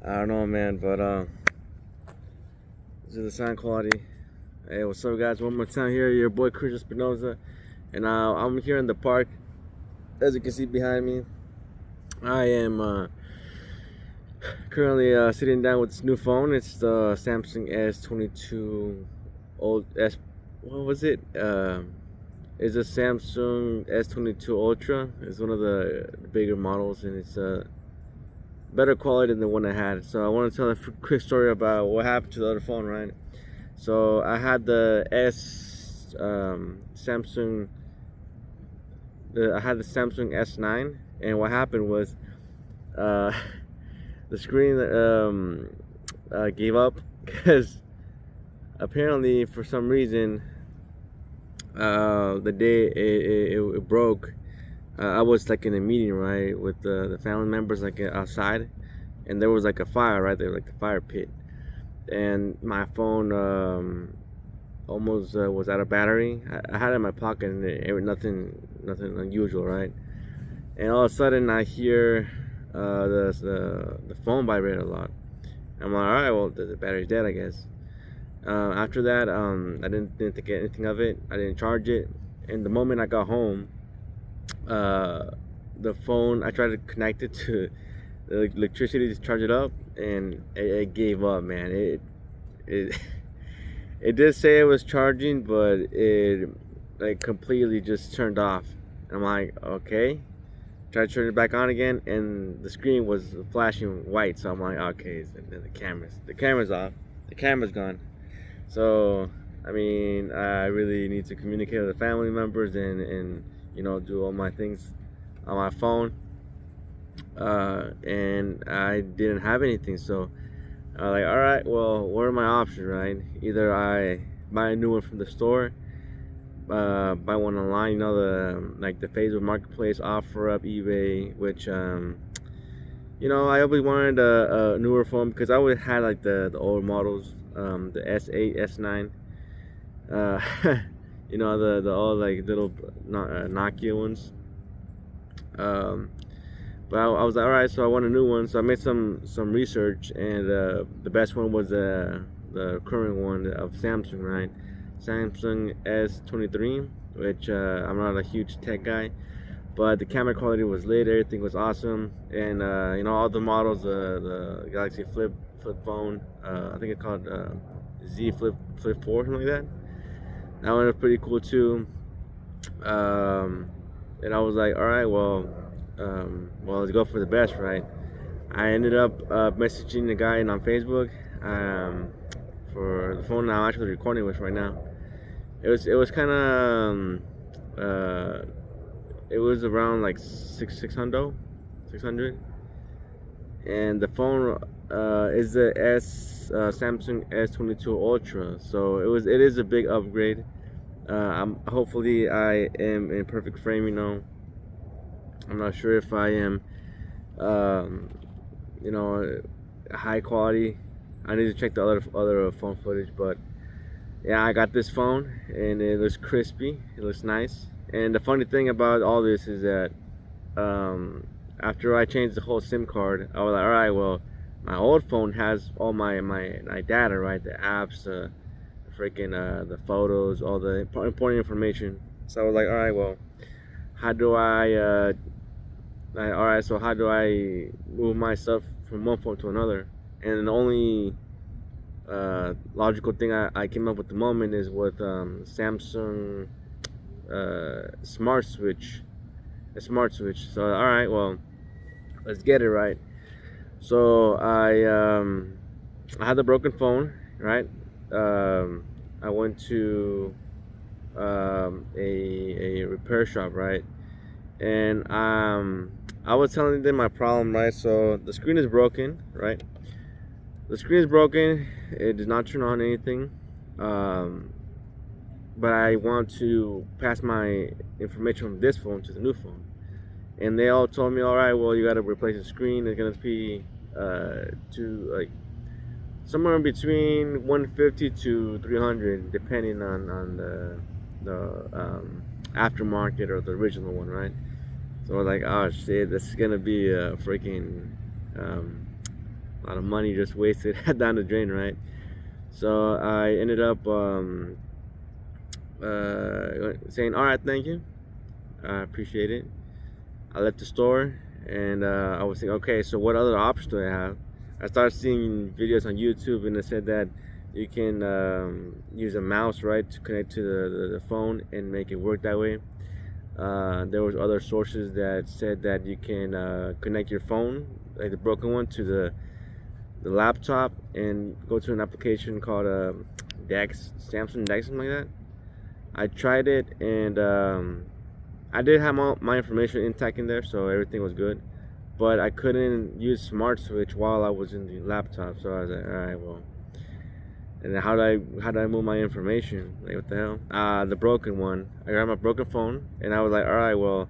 I don't know, man, but this is the sound quality. Hey, what's up, guys? One more time here, your boy Chris Espinoza, and I'm here in the park. As you can see behind me, I am currently sitting down with this new phone. It's the Samsung S22 old S. What was it? It's a Samsung S22 Ultra. It's one of the bigger models, and it's better quality than the one I had. So I want to tell a quick story about what happened to the other phone, right? So I had the Samsung. I had the Samsung S9, and what happened was, uh, the screen gave up because apparently for some reason, the day it broke. I was like in a meeting, right, with the family members, like outside, and there was like a fire right there, like the fire pit, and my phone almost was out of battery. I had it in my pocket, and nothing unusual, right? And all of a sudden, I hear the phone vibrate a lot. I'm like, all right, well, the battery's dead, I guess. After that, I didn't think anything of it. I didn't charge it, and the moment I got home, uh, the phone, I tried to connect it to the electricity to charge it up, and it gave up, man. It it did say it was charging, but it like completely just turned off. And I'm like, okay. Tried to turn it back on again, and the screen was flashing white. So I'm like, okay, so the camera's off, the camera's gone. So I mean, I really need to communicate with the family members and do all my things on my phone. And I didn't have anything, so I was like, all right, well, what are my options, right? Either I buy a new one from the store, buy one online, the Facebook Marketplace, OfferUp, eBay, which I always wanted a newer phone because I always had like the old models, the S8, S9, uh, the old like little Nokia ones. Um, but I was like, all right, so I want a new one. So I made some research, and the best one was the current one of Samsung, right? Samsung S23, which I'm not a huge tech guy, but the camera quality was lit. Everything was awesome, and all the models, the Galaxy flip phone, I think it's called Z Flip 4, something like that. That one was pretty cool too. And I was like, all right, well, let's go for the best, right? I ended up messaging the guy on Facebook, for the phone I'm actually recording with right now. It was kind of it was around like 600, and the phone is the Samsung S22 Ultra, so it is a big upgrade. Hopefully I am in perfect frame. I'm not sure if I am, um, high quality. I need to check the other phone footage, but yeah, I got this phone, and it looks crispy. It looks nice. And the funny thing about all this is that, after I changed the whole SIM card, I was like, all right, well, my old phone has all my data, right? The apps, the photos, all the important information. So I was like, all right, well, how do all right, so how do I move my stuff from one phone to another? And the only logical thing I came up with at the moment is with Samsung Smart Switch, a Smart Switch. So all right, well, let's get it right. So I had the broken phone, right? I went to a repair shop, right? And I was telling them my problem, right? So the screen is broken, right? The screen is broken. It does not turn on anything. But I want to pass my information from this phone to the new phone. And they all told me, all right, well, you got to replace the screen. It's gonna be like somewhere in between 150 to 300, depending on the aftermarket or the original one, right? So I was like, oh shit, this is gonna be a freaking A lot of money just wasted down the drain, right? So I ended up saying, all right, thank you, I appreciate it. I left the store, and I was thinking, okay, so what other options do I have? I started seeing videos on YouTube, and it said that you can use a mouse, right, to connect to the phone and make it work that way. There was other sources that said that you can connect your phone, like the broken one, to the laptop and go to an application called Dex, Samsung Dex, something like that. I tried it, and I did have my information intact in there, so everything was good. But I couldn't use Smart Switch while I was in the laptop, so I was like, all right, well. And then how do I move my information? Like, what the hell? The broken one. I got my broken phone, and I was like, all right, well,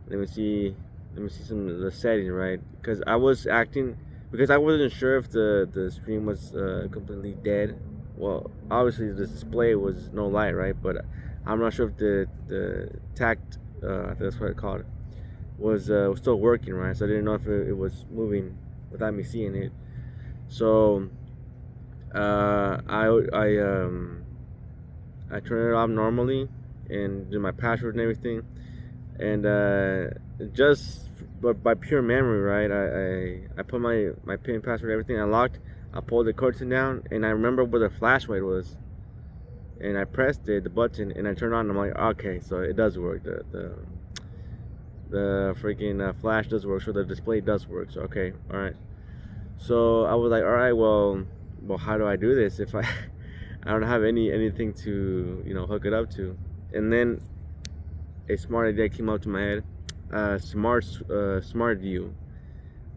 let me see, some of the settings, right? Because I was acting, because I wasn't sure if the screen was completely dead. Well, obviously the display was no light, right? But I'm not sure if the tact, I think that's what it called, was still working, right? So I didn't know if it was moving without me seeing it. So I turn it off normally and do my password and everything, and just but by pure memory, right? I put my pin, password, everything. I locked. I pulled the curtain down, and I remember where the flashlight was, and I pressed it, the button, and I turned on. And I'm like, okay, so it does work. The freaking flash does work, so the display does work. So okay, all right. So I was like, all right, well, how do I do this if I I don't have anything to hook it up to? And then a smart idea came up to my head. Smart View.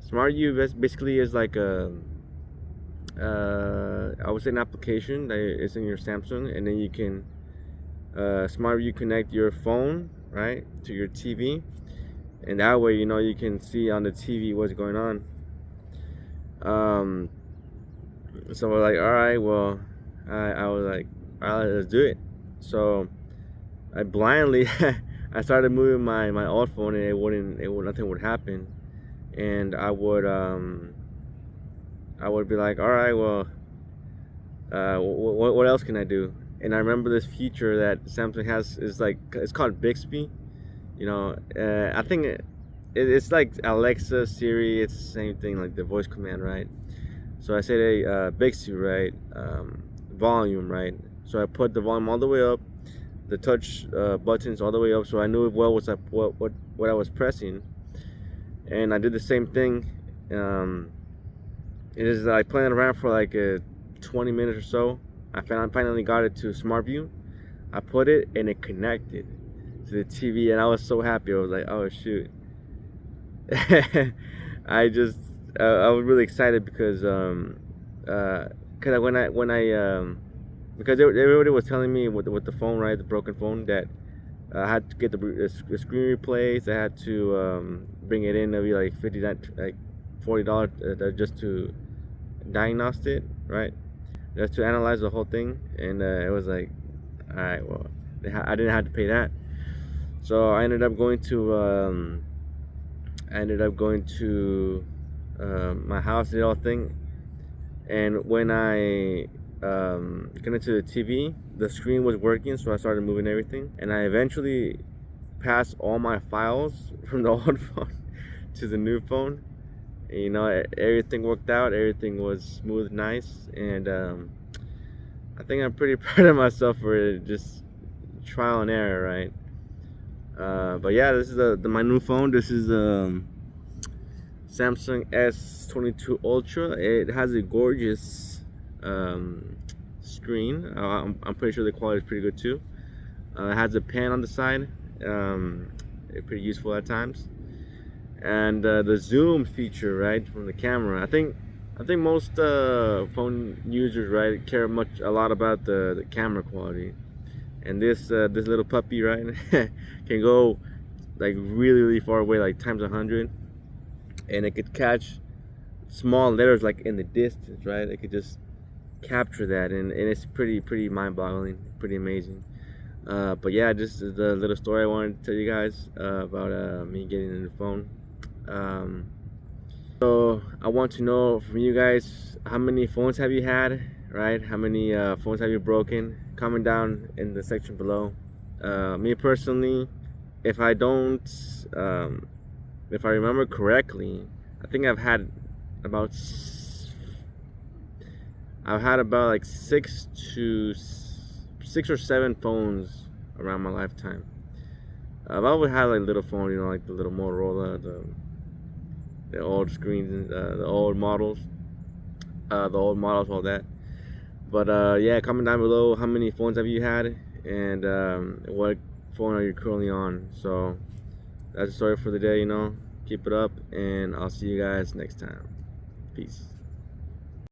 Smart View basically is like a I would say an application that is in your Samsung, and then you can Smart View connect your phone, right, to your TV, and that way you can see on the TV what's going on. Um, so we're like, all right, well, I was like, all right, let's do it. So I blindly I started moving my old phone, and nothing would happen, and I would be like, all right, well, what else can I do? And I remember this feature that Samsung has, is like, it's called Bixby. I think it's like Alexa, Siri. It's the same thing, like the voice command, right? So I said, hey, Bixby, right? Volume, right? So I put the volume all the way up, the touch buttons all the way up, so I knew what I was pressing. And I did the same thing. It is I playing around for like 20 minutes or so. I finally got it to Smart View. I put it, and it connected to the TV, and I was so happy. I was like, oh shoot. I just I was really excited because because everybody was telling me with the phone, right, the broken phone, that I had to get the screen replaced. I had to bring it in. It'll be like $40 just to diagnose it, right? Just to analyze the whole thing, and it was like, all right, well, I didn't have to pay that. So I ended up going to my house, the whole thing, and when I connected to the TV, the screen was working, so I started moving everything, and I eventually passed all my files from the old phone to the new phone. Everything worked out. Everything was smooth, nice, and I think I'm pretty proud of myself for just trial and error, right? But yeah, this is my new phone. This is Samsung S22 Ultra. It has a gorgeous screen. I'm pretty sure the quality is pretty good too. It has a pen on the side. Pretty useful at times. And the zoom feature, right, from the camera. I think most phone users, right, care a lot about the camera quality. And this little puppy, right, can go like really far away, like times 100, and it could catch small letters like in the distance, right? It could just capture that, and it's pretty mind-boggling, pretty amazing. But yeah, just the little story I wanted to tell you guys about me getting a new phone. So I want to know from you guys, how many phones have you had, right? How many phones have you broken? Comment down in the section below. Me personally, if I don't, um, if I remember correctly, I think about I've had about like six or seven phones around my lifetime. I've always had like little phone, you know, like the little Motorola, the old screens, the old models, all that. But yeah, comment down below how many phones have you had, and what phone are you currently on. So that's the story for the day. You know, keep it up, and I'll see you guys next time. Peace.